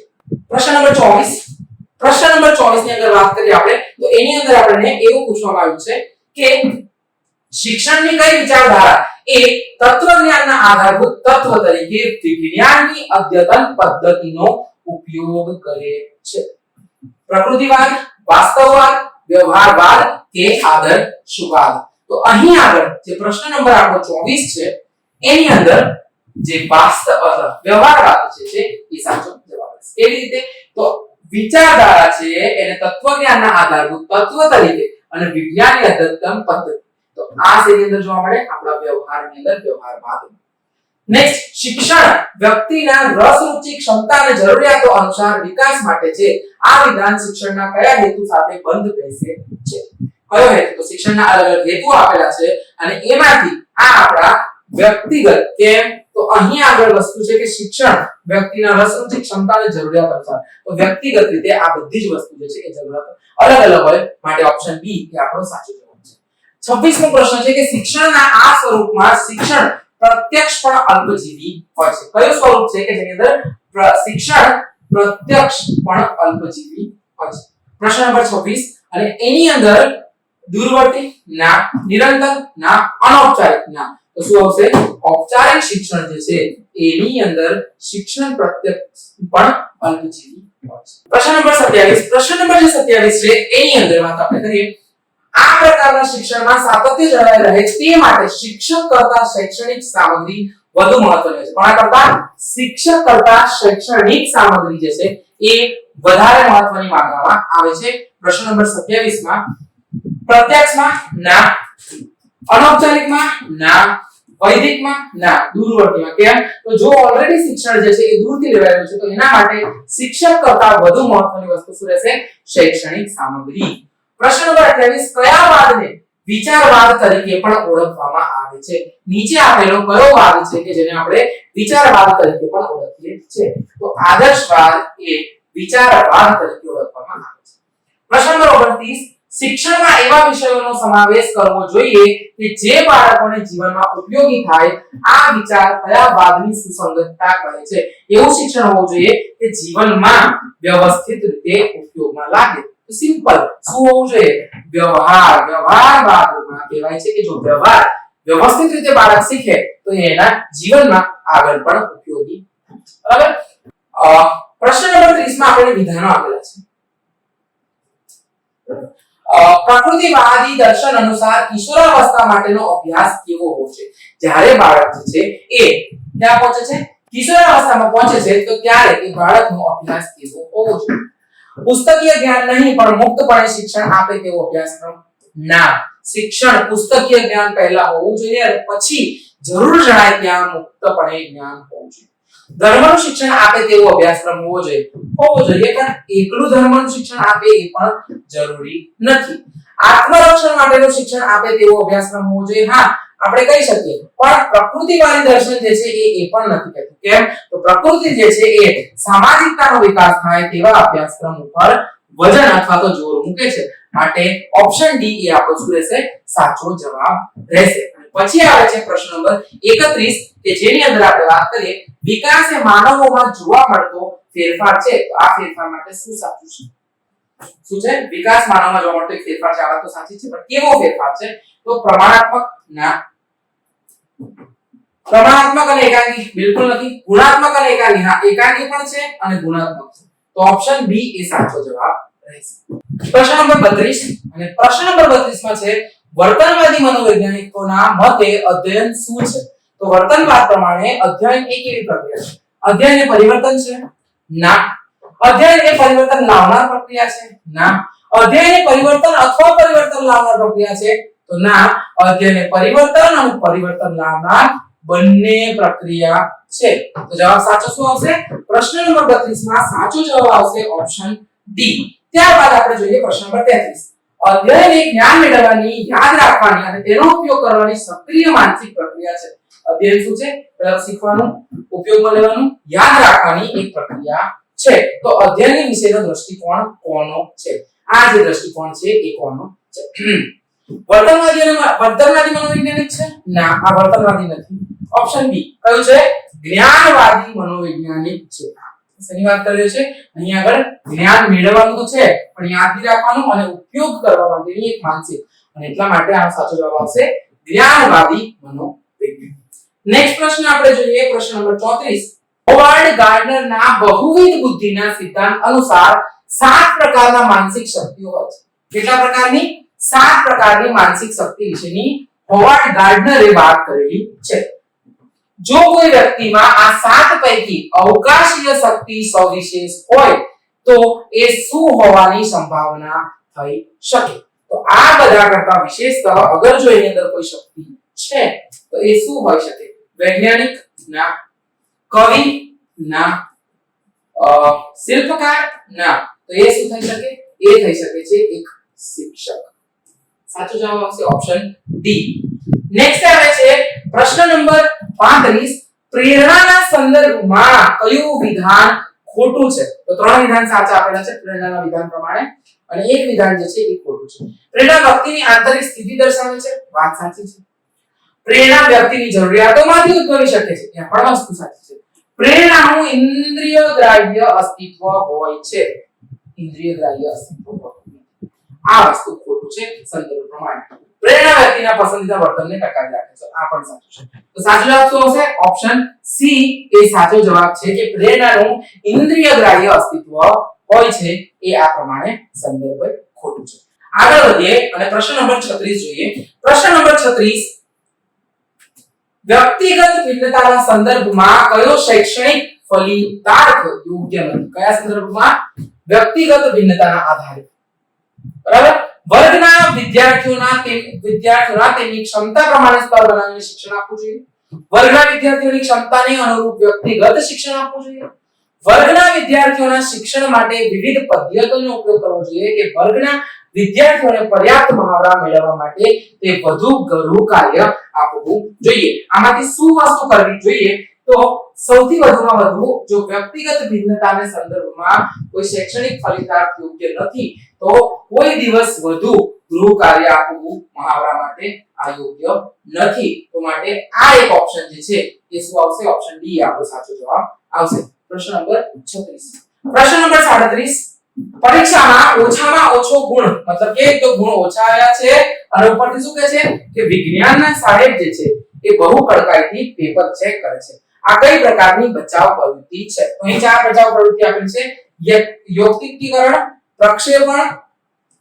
પ્રશ્ન નંબર 24 ની અંદર વાત કરીએ આપણે તો એની અંદર આપણને એવું પૂછવામાં આવ્યું છે કે શિક્ષણની કઈ વિચારધારા એ તત્વજ્ઞાનના આધારભૂત તત્વ તરીકે વિજ્ઞાનની અદ્યતન પદ્ધતિનો ઉપયોગ કરે છે? પ્રકૃતિવાદ, વાસ્તવવાદ, વ્યવહારવાદ કે આદર્શવાદ? તો અહીં આગળ જે પ્રશ્ન નંબર આપણો 24 છે એની અંદર જે વ્યવહારવાદ છે એ સાચો જવાબ છે. કેવી રીતે? તો વિચારધારા છે એને તત્વજ્ઞાનના આધારભૂત તત્વ તરીકે અને વિજ્ઞાનની અદ્યતન પદ્ધતિ. તો આ શેની અંદર જોવા મળે? આપણા વ્યવહારની અંદર વ્યવહારવાદ. નેક્સ્ટ શિક્ષણ વ્યક્તિના રસ રુચિ ક્ષમતા અને જરૂરિયાતો અનુસાર વિકાસ માટે છે. આ વિધાન શિક્ષણના કયા હેતુ સાથે બંધ બેસે છે? કયો હેતુ? તો શિક્ષણના અલગ અલગ હેતુ આપેલા છે અને એમાંથી આ આપણા વ્યક્તિગત કેમ તો અહીં આગળ વસ્તુ છે કે શિક્ષણ વ્યક્તિના રસ રુચિ ક્ષમતા અને જરૂરિયાત અનુસાર. તો વ્યક્તિગત રીતે આ બધી જ વસ્તુ જે છે એ જરૂરિયાતો અલગ અલગ હોય માટે ઓપ્શન બી એ આપણો સાચો જવાબ છે. 26મો પ્રશ્ન છે કે શિક્ષણના આ સ્વરૂપમાં શિક્ષણ પ્રત્યક્ષ પણ અલ્પજીવી હોય છે. કયું સ્વરૂપ છે કે જેની અંદર શિક્ષણ પ્રત્યક્ષ પણ અલ્પજીવી હોય છે? પ્રશ્ન નંબર 26 અને એની અંદર દૂરવર્તી ના, નિરંતર ના, અનૌપચારિક ના. તો શું આવશે? ઔપચારિક શિક્ષણ જે છે એની અંદર શિક્ષણ પ્રત્યક્ષ પણ અલ્પજીવી હોય છે. પ્રશ્ન નંબર 27 છે એની અંદર વાત આપણે કરીએ આ પ્રકારના શિક્ષણમાં સાતત્ય જળવાઈ રહે તે માટે શિક્ષક કરતા શૈક્ષણિક સામગ્રી વધુ મહત્વની છે. કોના કરતા? શિક્ષક કરતા શૈક્ષણિક સામગ્રી જે છે એ વધારે મહત્વની માનવામાં આવે છે. પ્રશ્ન નંબર 27 માં પ્રત્યક્ષમાં ના, અનૌપચારિકમાં ના, વૈદિકમાં ના, દૂરવર્તીમાં. કેમ? તો જો ઓલરેડી શિક્ષણ જે છે એ દૂરથી લેવાયેલું છે તો એના માટે શિક્ષક કરતા વધુ મહત્વની વસ્તુ શું રહેશે? શૈક્ષણિક સામગ્રી. પ્રશ્ન નંબર 28 કયા વાદને વિચારવાદ તરીકે પણ ઓળખવામાં આવે છે? નીચે આપેલો કયો વાદ છે કે જેને આપણે વિચારવાદ તરીકે પણ ઓળખીએ છીએ? તો આદર્શવાદ એ વિચારવાદ તરીકે ઓળખવામાં આવે છે. પ્રશ્ન નંબર 29 શિક્ષણમાં એવા વિષયોનો સમાવેશ કરવો જોઈએ કે જે બાળકોને જીવનમાં ઉપયોગી થાય. આ વિચાર કયા વાદની સુસંગતતા કરે છે? એવું શિક્ષણ હોવું જોઈએ કે જીવનમાં વ્યવસ્થિત રીતે ઉપયોગમાં લાગે. સિમ્પલ શું હોવું જોઈએ? વ્યવહારવાદમાં કહેવાય છે કે જો વ્યવહાર વ્યવસ્થિત રીતે બાળક શીખે તો એના જીવનમાં આગળ પણ ઉપયોગી થાય. બરાબર? પ્રશ્ન નંબર 30 માં આપણે વિધાનો આપેલા છે. પ્રકૃતિવાદી દર્શન અનુસાર કિશોરાવસ્થા માટેનો અભ્યાસ કેવો હોવો છે? જ્યારે બાળક છે એ ક્યાં પહોંચે છે? કિશોરાવસ્થામાં પહોંચે છે તો ત્યારે એ બાળકનો અભ્યાસ કેવો હોવો જોઈએ? પુસ્તકીય જ્ઞાન નહીં પણ મુક્તપણે શિક્ષણ આપે તેવો અભ્યાસક્રમ? ના, શિક્ષણ પુસ્તકીય જ્ઞાન પહેલા હોવું જોઈએ અને પછી જરૂર જણાય ત્યાં મુક્તપણે જ્ઞાન હોવું જોઈએ. ધર્મનું શિક્ષણ આપે તેવો અભ્યાસક્રમ હોવો જોઈએ પણ એકલું ધર્મનું શિક્ષણ આપે એ પણ જરૂરી નથી. આત્મરક્ષણ માટેનું શિક્ષણ આપે તેવો અભ્યાસક્રમ હોવો જોઈએ. હા, આપણે કહી શકીએ પણ પ્રકૃતિવાદી દર્શન જે છે એ પણ નથી કહેતું. કેમ? તો પ્રકૃતિ જે છે એ સામાજિકતાનો વિકાસ થાય તેવા અભ્યાસક્રમ ઉપર વજન અથવા તો જોર મૂકે છે. માટે ઓપ્શન ડી એ આપણો શું રહેશે? સાચો જવાબ રહેશે. પછી આવે છે પ્રશ્ન નંબર 31 કે જેની અંદર આપણે વાત કરીએ વિકાસ એ માનવોમાં જોવા મળતો ફેરફાર છે. તો આ ફેરફાર માટે શું સાચું છે? શું છે? વિકાસ માનવમાં જોવા મળતો એક ફેરફાર છે. આ વાત તો સાચી છે પણ કેવો ફેરફાર છે? તો પ્રમાણાત્મક ના, પ્રમાણાત્મક અને એકાંકી બિલકુલ નથી. ગુણાત્મક અને એકાંકી હા, એકાંકી પણ છે અને ગુણાત્મક છે. તો ઓપ્શન બી એ સાચો જવાબ રહેશે. પ્રશ્ન નંબર 32 અને પ્રશ્ન નંબર 32 માં છે વર્તનવાદી મનોવૈજ્ઞાનિકોના મતે અધ્યયન શું છે? તો વર્તનવાદ પ્રમાણે અધ્યયન એક એવી પ્રક્રિયા છે. અધ્યયન એ પરિવર્તન છે? ના. અધ્યયન એ પરિવર્તન લાવનાર પ્રક્રિયા છે? ના. અધ્યયન એ પરિવર્તન અથવા પરિવર્તન લાવનાર પ્રક્રિયા છે? તો ના. અધ્યયન એ પરિવર્તન અને પરિવર્તન લાવનાર બંને પ્રક્રિયા છે. તો જવાબ સાચો શું આવશે? પ્રશ્ન નંબર 32 માં સાચો જવાબ આવશે ઓપ્શન ડી. ત્યારબાદ આપણે જોઈએ પ્રશ્ન નંબર 33. અધ્યયન એ જ્ઞાન મેળવવાની, યાદ રાખવાની અને તેનો ઉપયોગ કરવાની સક્રિય માનસિક પ્રક્રિયા છે. અધ્યયન શું છે? પહેલા શીખવાનું, ઉપયોગમાં લેવાનું, યાદ રાખવાની એક પ્રક્રિયા છે. તો અધ્યયન વિશેનો દ્રષ્ટિકોણ કોનો છે? આ જે દ્રષ્ટિકોણ છે એ કોનો છે? વર્તનવાદી મનોવૈજ્ઞાનિક છે? ના, આ વર્તનવાદી નથી. ઓપ્શન બી કયું છે? જ્ઞાનવાદી મનોવૈજ્ઞાનિક છે. શેની વાત કરી રહ્યો છે? અહીંયા આગળ જ્ઞાન મેળવવાનું તો છે પણ યાદ રાખવાનું અને ઉપયોગ કરવા માટેની એક માનસિક, અને એટલા માટે આનો સાચો જવાબ આવશે જ્ઞાનવાદી મનોવૈજ્ઞાનિક. નેક્સ્ટ પ્રશ્ન આપણે જોઈએ પ્રશ્ન નંબર 34. હોવાર્ડ ગાર્ડનરના બહુવિધ બુદ્ધિના સિદ્ધાંત અનુસાર 7 પ્રકારના માનસિક શક્તિઓ હોય છે. કેટલા પ્રકારની? 7 પ્રકારની માનસિક શક્તિ વિશેની હોવાર્ડ ગાર્ડનરે વાત કરેલી છે. જો કોઈ વ્યક્તિમાં આ 7 પૈકી અવકાશીય શક્તિ સવિશેષ હોય તો એ શું હોવાની સંભાવના થઈ શકે? તો આ બધા કરતા વિશેષતઃ અગર જો એની અંદર કોઈ શક્તિ છે તો એ શું હોઈ શકે? વૈજ્ઞાનિક? ના. કવિ? ના. શિલ્પકાર? ના. તો એ શું થઈ શકે? એ થઈ શકે છે એક શિક્ષક. સાચો જવાબ આવશે ઓપ્શન ડી. નેક્સ્ટ આવે છે પ્રશ્ન નંબર 35. પ્રેરણાના સંદર્ભમાં કયું વિધાન ખોટું છે? તો 3 વિધાન સાચા આપેલા છે પ્રેરણાના વિધાન પ્રમાણે, અને એક વિધાન જે છે એ ખોટું છે. પ્રેરણા વ્યક્તિની આંતરિક સ્થિતિ દર્શાવે છે. વાત સાચી છે. પ્રેરણા વ્યક્તિની જરૂરિયાતોમાંથી ઉદ્ભવી શકે છે. ત્યાં પણ વસ્તુ સાચી છે. પ્રેરણાનું ઇન્દ્રિય ગ્રાહ્ય અસ્તિત્વ હોય છે. ઇન્દ્રિય ગ્રાહ્ય અસ્તિત્વ હોય. આ વસ્તુ ખોટું છે સંદર્ભ પ્રમાણે. પ્રેરણા વ્યક્તિના પસંદીદા વર્તનને ટકાવી રાખે છે. આ પણ સાચું છે. તો સાચો જવાબ શું હશે? ઓપ્શન સી એ સાચો જવાબ છે કે પ્રેરણાનું ઇન્દ્રિય ગ્રાહ્ય અસ્તિત્વ હોય છે. એ આ પ્રમાણે સંદર્ભ ખોટું છે. આગળ વધીએ અને પ્રશ્ન નંબર 36 જોઈએ. પ્રશ્ન નંબર 36. વ્યક્તિગત ભિન્નતાના સંદર્ભમાં કયો શૈક્ષણિક ફલિતાર્થ યોગ્ય નથી? કયા સંદર્ભમાં? વ્યક્તિગત ભિન્નતાના આધારે. બરાબર. વર્ગના વિદ્યાર્થીઓના તેમની ક્ષમતા પ્રમાણે સ્તર બનાવીને શિક્ષણ આપવું જોઈએ. વર્ગના વિદ્યાર્થીઓની ક્ષમતાને અનુરૂપ વ્યક્તિગત શિક્ષણ આપવું જોઈએ. વર્ગના વિદ્યાર્થીઓના શિક્ષણ માટે વિવિધ પદ્ધતિઓનો ઉપયોગ કરવો જોઈએ કે વર્ગના વિદ્યાર્થીઓને પર્યાપ્ત મહાવરા મેળવવા માટે તે વધુ ગહન કાર્ય આપવું જોઈએ. આમાંથી શું વસ્તુ કરવી જોઈએ? તો સૌથી વધુમાં વધુ જો વ્યક્તિગત ભિન્નતાને સંદર્ભમાં કોઈ શૈક્ષણિક ફલિતાર્થ યોગ્ય નથી તો કોઈ દિવસ વધુ ગૃહ કાર્ય આપવું મહાવરા માટે આ યોગ્ય નથી. તો માટે આ એક ઓપ્શન જે છે એ શું આવશે? ઓપ્શન ડી આપણો સાચો જવાબ આવશે. પ્રશ્ન નંબર 36. પ્રશ્ન નંબર 37. પરીક્ષામાં ઓછામાં ઓછો ગુણ, મતલબ કે તો ગુણ ઓછા આવ્યા છે અને ઉપરથી શું કહે છે કે વિજ્ઞાનના સાહેબ જે છે એ બહુ કડકાઈથી પેપર ચેક કરે છે. આ કઈ પ્રકારની બચાવ પ્રવૃત્તિ છે? તો અહીં 4 બચાવ પ્રવૃત્તિ આપેલી છે. યૌક્તિકીકરણ, પ્રક્ષેપણ,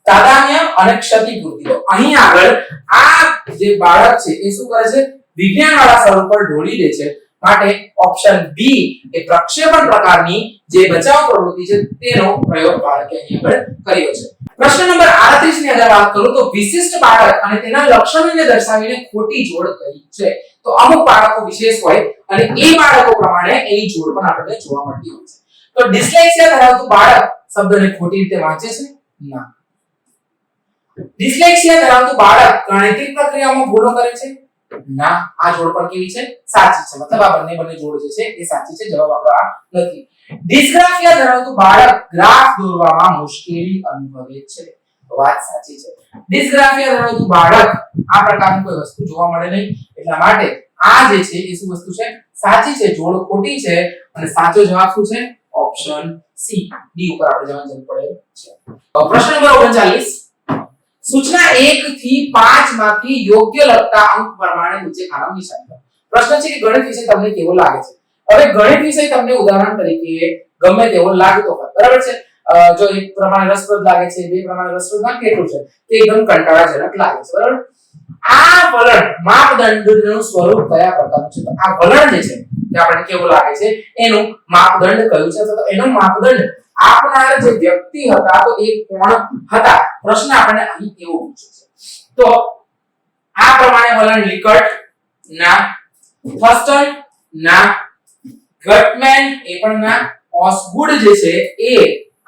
તાદાત્મ્ય અને ક્ષતિપૂર્તિ. તો અહીં આગળ આ જે બાળક છે એ શું કરે છે? વિજ્ઞાનવાળા સ્વરૂપ પર ઢોળી દે છે. માટે ઓપ્શન બી એ પ્રક્ષેપણ પ્રકારની જે બચાવ પ્રવૃત્તિ છે તેનો પ્રયોગ બાળકે અહીં આગળ કર્યો છે. પ્રશ્ન નંબર 38 ની અગર વાત કરું તો વિશિષ્ટ બાળક અને તેના લક્ષણોને દર્શાવીને ખોટી જોડ કઈ છે? તો અમુક બાળકો વિશેષ હોય અને એ બાળકો પ્રમાણે એની જોડ પણ આપણને જોવા મળતી હોય છે. તો ડિસ્લેક્સિયા ધરાવતું બાળક શબ્દને ખોટી રીતે વાંચે છે? ના. ડિસ્લેક્સિયા ધરાવતું બાળક ગાણિતિક પ્રક્રિયામાં ભૂલો કરે છે? ના. આ જોડ પણ કેવી છે? સાચી છે. મતલબ આ બંને જોડ જે છે એ સાચી છે. જવાબ આપણો આ નથી. ડિસ્ગ્રાફિયા ધરાવતું બાળક ગ્રાફ દોરવામાં મુશ્કેલી અનુભવે છે. તો વાત સાચી છે. ડિસ્ગ્રાફિયા ધરાવતું બાળક આ પ્રકારની કોઈ વસ્તુ જોવા મળે નહીં. એટલા માટે આ જે છે એ શું વસ્તુ છે? સાચી છે. જોડ ખોટી છે અને સાચો જવાબ શું છે? ઓપ્શન સી ડી ઉપર આપણે જવાની જરૂર પડે છે. પ્રશ્ન નંબર 39. સૂચના 1 થી 5 માંથી યોગ્ય લગતા અંક પ્રમાણે નીચે ખાનામાં નિશાન કરો. પ્રશ્ન છે કે ગણિત વિષય તમને કેવો લાગે છે? હવે ગણિત વિષય તમને ઉદાહરણ તરીકે ગમે તેવો લાગતો હોય, બરાબર છે? જો એક પ્રમાણે રસપ્રદ લાગે છે, બે પ્રમાણે રસપ્રદ ના કેટલું છે તે એકદમ કંટાળાજનક લાગે છે, બરાબર. આ વલણ માપદંડનું સ્વરૂપ કયા પ્રકારનું છે? તો આ વલણ જે છે કે આપણને કેવું લાગે છે એનું માપદંડ કયું છે? તો એનો માપદંડ આપનાર જે વ્યક્તિ હતા તો એ કોણ હતા? પ્રશ્ન આપણને અહીં એવો પૂછ્યો છે. તો આ પ્રમાણે વલણ લિકર્ટ ના, થર્સ્ટન ના, ગટમેન એ પણ ના, ઓસ્ગુડ જે છે એ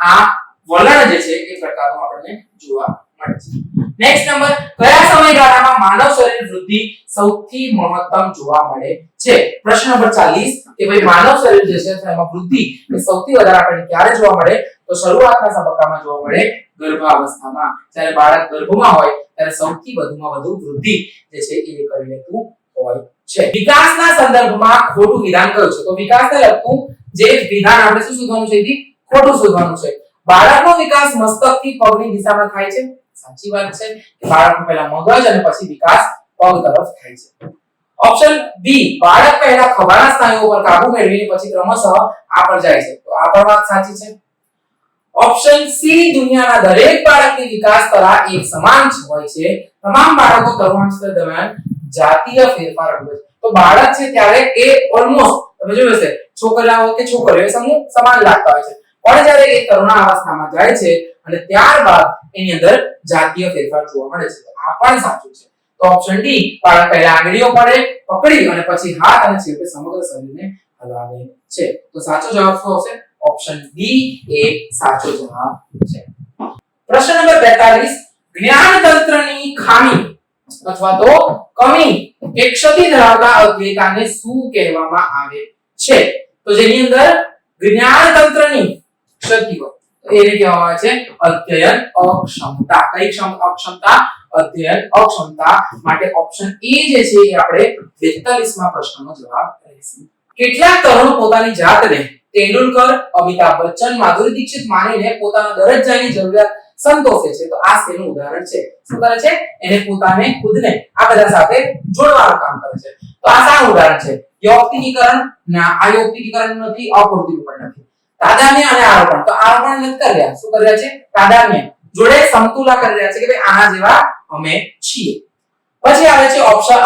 આ વલણ જે છે એ પ્રકારનું આપણને જોવા મળે છે. નેક્સ્ટ નંબર, કયા સમયગાળામાં માનવ શરીર વૃદ્ધિ સૌથી મહત્તમ જોવા મળે છે? પ્રશ્ન નંબર 40 કે ભાઈ માનવ શરીર જે છે એમાં વૃદ્ધિ એ સૌથી વધારે આપણને ક્યારે જોવા મળે? તો શરૂઆતના તબક્કામાં જોવા મળે, ગર્ભાવસ્થામાં. જ્યારે બાળક ગર્ભમાં હોય ત્યારે સૌથી વધુમાં વધુ વૃદ્ધિ જે છે એ કરી લેતું હોય છે. વિકાસના સંદર્ભમાં ખોટું વિધાન કયું છે? તો વિકાસને લગતું જે વિધાન આપણે શું શોધવાનું છે? ખોટું શોધવાનું છે. બાળકનો વિકાસ મસ્તકથી પગની દિશામાં થાય છે. સાચી વાત છે કે બાળકનો પહેલા મગજ અને પછી વિકાસ પગ તરફ થાય છે. ઓપ્શન બી, બાળક પહેલા ખભાના સ્નાયુઓ પર કાબુ મેળવીને પછી ક્રમશઃ આ પર જાય છે. તો આ પણ વાત સાચી છે. ઓપ્શન સી, દુનિયાના દરેક બાળકની વિકાસ તરા એક સમાન હોય છે. તમામ બાળકો તરુણાવસ્થા દરમિયાન જાતીય ફેરફાર અનુભવે છે. તો બાળક છે ત્યારે એ ઓલમોસ્ટ તમે જોયું હશે છોકરાઓ કે છોકરીઓ સમૂહ સમાન લાગતા હોય છે, પણ જ્યારે એ તરુણાવસ્થામાં જાય છે અને ત્યારબાદ એની અંદર જાતીય ફેરફાર જોવા મળે છે. તો આ પણ સાચું છે. તો ઓપ્શન ડી, બાળક પહેલા આંગળીઓ પકડી અને પછી હાથ અને છેવટે સમગ્ર શરીરને હલાવે છે. તો સાચો જવાબ શું આવશે? ઓપ્શન ડી એ સાચો જવાબ છે. પ્રશ્ન નંબર 42, જ્ઞાનતંત્રની ખામી અથવા તો કમી કે ક્ષતિ ધરાવતા અધ્યયતાને શું કહેવામાં આવે છે? તો જેની અંદર જ્ઞાનતંત્રની ક્ષતિ હોય એને કહેવામાં આવે છે અધ્યયન અક્ષમતા. કઈ અક્ષમતા? અધ્યયન અક્ષમતા. માટે ઓપ્શન એ જે છે એ આપણે 42માં પ્રશ્નનો જવાબ રહેશે. કેટલાક તરુણો પોતાની જાતને તેંડુલકર, અમિતાભ બચ્ચન, માધુરી દીક્ષિત માનીને પોતાના દરજ્જાની જરૂરિયાત સંતોષે છે. તો આ તેનું ઉદાહરણ છે. શું કરે છે? એને પોતાને ખુદને આ બધા સાથે જોડવાનું કામ કરે છે. તો આ શાનું ઉદાહરણ છે? યૌક્તિકીકરણ? ના, આ યૌક્તિકીકરણ નથી, અપૂર્તિનું પણ નથી. તાદાત્મ્ય અને આરોપણ. તો આરોપણ નથી કરી રહ્યા. શું કરી રહ્યા છે? તાદાત્મ્ય જોડે સમતુલા કરી રહ્યા છે કે ભાઈ આના જેવા અમે છીએ. પછી આવે છે ઓપ્શન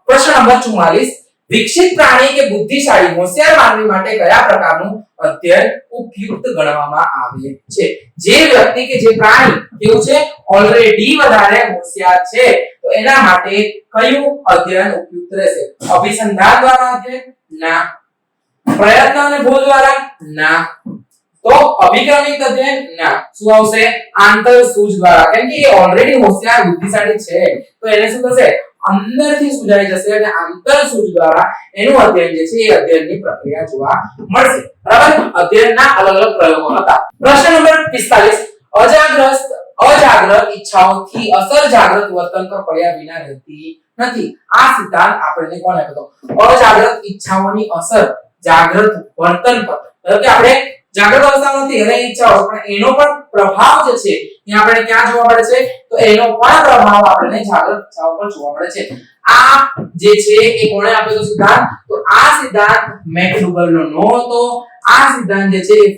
પ્રશ્ન નંબર 44, વિકસિત પ્રાણી કે બુદ્ધિશાળી હોશિયાર માનવી માટે કયા પ્રકારનું અધ્યયન ઉપયુક્ત ગણવામાં આવે છે? જે વ્યક્તિ કે જે પ્રાણી કેવું છે? ઓલરેડી વધારે હોશિયાર છે, તો એના માટે કયું અધ્યયન ઉપયુક્ત રહેશે? અભિસંધાન દ્વારા અધ્યયન? ના. પ્રયત્ન અને ભૂલ દ્વારા? ના. તો અભિક્રમિક અધ્યયન? ના. શું આવશે? આંતરસૂઝ દ્વારા. કેમ કે એ ઓલરેડી હોશિયાર બુદ્ધિશાળી છે, તો એને શું થશે? અંદરથી સુજાઈ જશે અને આંતરસૂઝ દ્વારા એનું અધ્યયન જે છે એ અધ્યયનની પ્રક્રિયા જોવા મળશે. બરાબર? અધ્યયનના અલગ અલગ પ્રયોગો હતા. પ્રશ્ન નંબર 45, અજાગ્રત ઈચ્છાઓથી અસર જાગૃત વર્તન પર પડ્યા વિના રહેતી નથી. આ સિદ્ધાંત આપણને કોણે આપ્યો? અજાગ્રત ઈચ્છાઓની અસર જાગૃત વર્તન પર. એટલે કે આપણે જાગૃત અવસ્થામાં નથી અને ઈચ્છાઓ, પણ એનો પણ પ્રભાવ જે છે એ આપણે ક્યાં જોવા મળે છે? તો એનો પણ પ્રભાવ આપણને જાગૃત ઈચ્છાઓ પર જોવા મળે છે. આ જે છે એ કોણે આપ્યો તો સિદ્ધાંત? તો આ સિદ્ધાંત મેકડુગલનો નો હતો. આ સિદ્ધાંત જે છે એ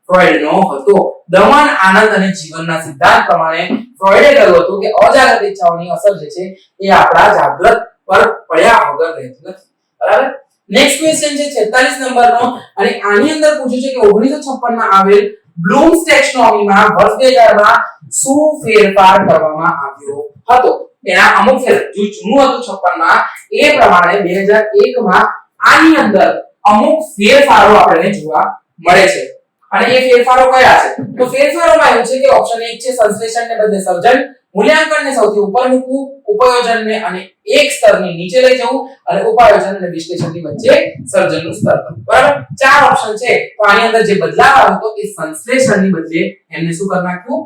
ફ્રોઈડનો હતો. દમન, આનંદ અને જીવનના સિદ્ધાંત પ્રમાણે ફ્રોઈડે કહ્યું હતું કે અજાગૃત ઈચ્છાઓની અસર જે છે એ આપણા જાગૃત પર પડ્યા વગર રહેતી નથી. બરાબર? નેક્સ્ટ ક્વેશ્ચન છે 46 નંબરનો, અને આની અંદર પૂછ્યું છે કે 1956 માં આવેલ બ્લૂમ્સ ટેક્સોનોમીમાં વર્ષ 2000 માં શું ફેરફાર કરવામાં આવ્યો હતો? એના અમુક જે જૂનું હતું 56 માં એ પ્રમાણે 2001 માં આની અંદર અમુક ફેરફારો આપણને જોવા મળે છે. અને એ ફેરફારો કયા છે? તો ફેરફારોમાં એવું છે કે ઓપ્શન 1 છે સંશ્લેષણને બદલે સર્જન, મૂલ્યાંકનને સૌથી ઉપર મૂકવું, ઉપયોજનને અને એક સ્તરની નીચે લઈ જવું, અને ઉપાયોજન અને વિશ્લેષણની વચ્ચે સર્જનનું સ્તર. બરાબર? ચાર ઓપ્શન છે. તો આની અંદર જે બદલાવ આવ્યો તો એ સંશ્લેષણની બદલે એમને શું કરી નાખ્યું?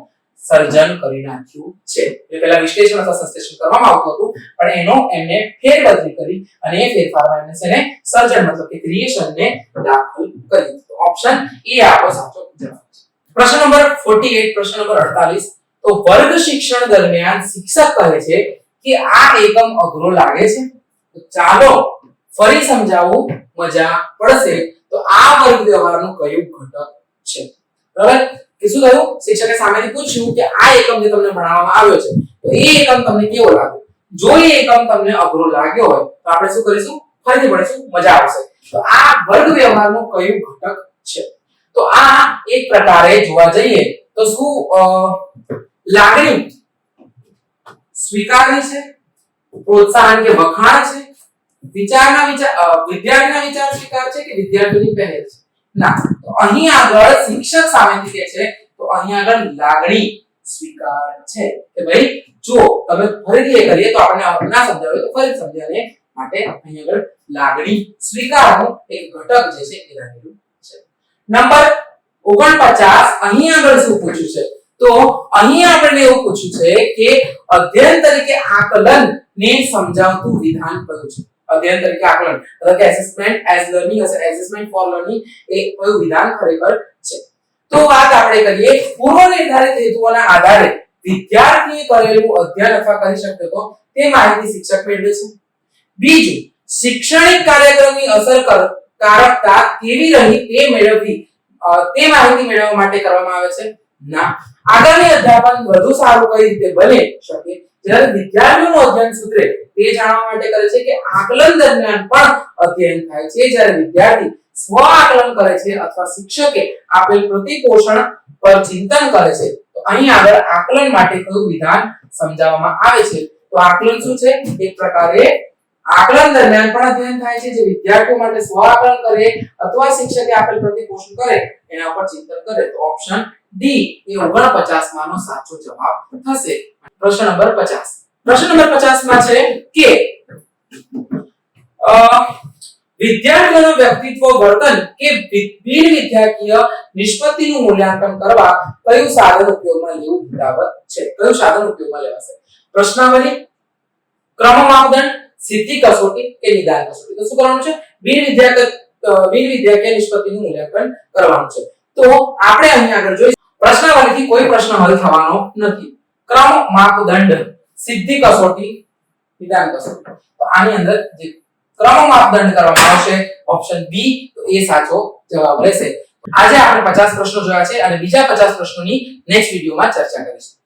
સર્જન કરી નાખ્યું છે. એ પહેલા વિશ્લેષણ અથવા સંશ્લેષણ કરવામાં આવતું હતું, પણ એનો એમને ફેરબદલી કરી અને એ ફેરફારમાં એમને છે ને સર્જન મતલબ કે ક્રિએશનને દાખલ કર્યું. તો ઓપ્શન એ આપણો સાચો જવાબ છે. પ્રશ્ન નંબર 48, પ્રશ્ન નંબર 48, તો વર્ગ શિક્ષણ દરમિયાન શિક્ષક કહે છે કે આ એકમ અઘરો લાગે છે. તો ચાલો ફરી સમજાવું, મજા પડશે. તો આ વર્ગ વ્યવહારનું કયું ઘટક છે? બરાબર? કે શું થયું શિક્ષકે સામેથી પૂછ્યું કે આ એકમ જે તમને ભણાવવામાં આવ્યો છે તો એ એકમ તમને કેવો લાગ્યો જો એ એકમ તમને અઘરો લાગ્યો હોય તો આપણે શું કરીશું ફરીથી ભણીશું મજા આવશે તો આ વર્ગ વ્યવહારનું કયું ઘટક છે તો આ એક પ્રકારે જોવા જઈએ તો શું લાગણી સ્વીકારની છે પ્રોત્સાહન કે વખાણ છે વિદ્યાર્થીના વિચાર સ્વીકાર છે કે વિદ્યાર્થીની પહેલ છે ના તો અહીં આગળ શિક્ષક સામેથી કહે છે તો અહીં આગળ લાગણી સ્વીકાર છે કે ભાઈ જો તમે ફરીથી એ કરીએ તો આપણે ના સમજાવે તો ફરી સમજાવીએ માટે અહીં આગળ લાગણી સ્વીકારનું એક ઘટક જે છે એ રહેલું છે નંબર 49 અહીં આગળ શું પૂછ્યું છે તો અહીં આપણે એવું પૂછ્યું છે કે અધ્યયન તરીકે આકલન ને સમજાવતું વિધાન કયું છે અધ્યયન તરીકે આકલન એટલે કે assessment as learning assessment for learning એ કયું વિધાન ખરેખર છે તો વાત આપણે કરીએ પૂર્વ નિર્ધારિત હેતુઓના આધારે વિદ્યાર્થીએ કરેલું અધ્યયન અથવા કરી શક્યો તો તે માહિતી શિક્ષક મેળવે છે બીજું શૈક્ષણિક કાર્યક્રમની અસરકારકતા કેવી રહી તે માહિતી મેળવવા માટે કરવામાં આવે છે ના આગામી અધ્યાપન વધુ સારું કઈ રીતે બને શકે જ્યારે વિદ્યાર્થીઓનું અધ્યયન સુધરે તે જાણવા માટે કરે છે કે આકલન દરમિયાન પણ અધ્યયન થાય છે જ્યારે વિદ્યાર્થી સ્વ આકલન કરે છે અથવા શિક્ષકે આપેલ પ્રતિપોષણ પર ચિંતન કરે છે તો અહીં આગળ આકલન માટે કયું વિધાન સમજાવવામાં આવે છે તો આકલન શું છે એક પ્રકારે આકલન દરમિયાન પણ અધ્યયન થાય છે જે વિદ્યાર્થીઓ માટે સ્વ આકલન કરે અથવા શિક્ષકે આપેલ પ્રતિપોષણ કરે એના પર ચિંતન કરે તો ઓપ્શન ડી એ 49 માનો સાચો જવાબ થશે પ્રશ્ન નંબર 50 પ્રશ્ન નંબર 50 માં છે કે વિદ્યાર્થીઓનું વ્યક્તિત્વ વર્તન કે બિન વિદ્યાકીય નિષ્પત્તિનું મૂલ્યાંકન કરવા કયું સાધન ઉપયોગમાં લેવું હિતાવહ છે કયું સાધન ઉપયોગમાં લેવાશે પ્રશ્નાવલી ક્રમ માપદંડ સિદ્ધિ કસોટી કે નિદાન કસોટી તો શું કરવાનું છે બિન વિદ્યાકીય નિષ્પત્તિનું મૂલ્યાંકન કરવાનું છે તો આપણે અહીં આગળ જોઈએ પ્રશ્નાવલીથી કોઈ પ્રશ્ન હલ થવાનો નથી ક્રમ માપદંડ સિદ્ધિ કસોટી નિદાન કસોટી તો આની અંદર જે ક્રમ માપદંડ કરવામાં આવશે ઓપ્શન બી તો એ સાચો જવાબ રહેશે આજે આપણે 50 પ્રશ્નો જોયા છે અને બીજા 50 પ્રશ્નોની નેક્સ્ટ વિડિયોમાં ચર્ચા કરીશું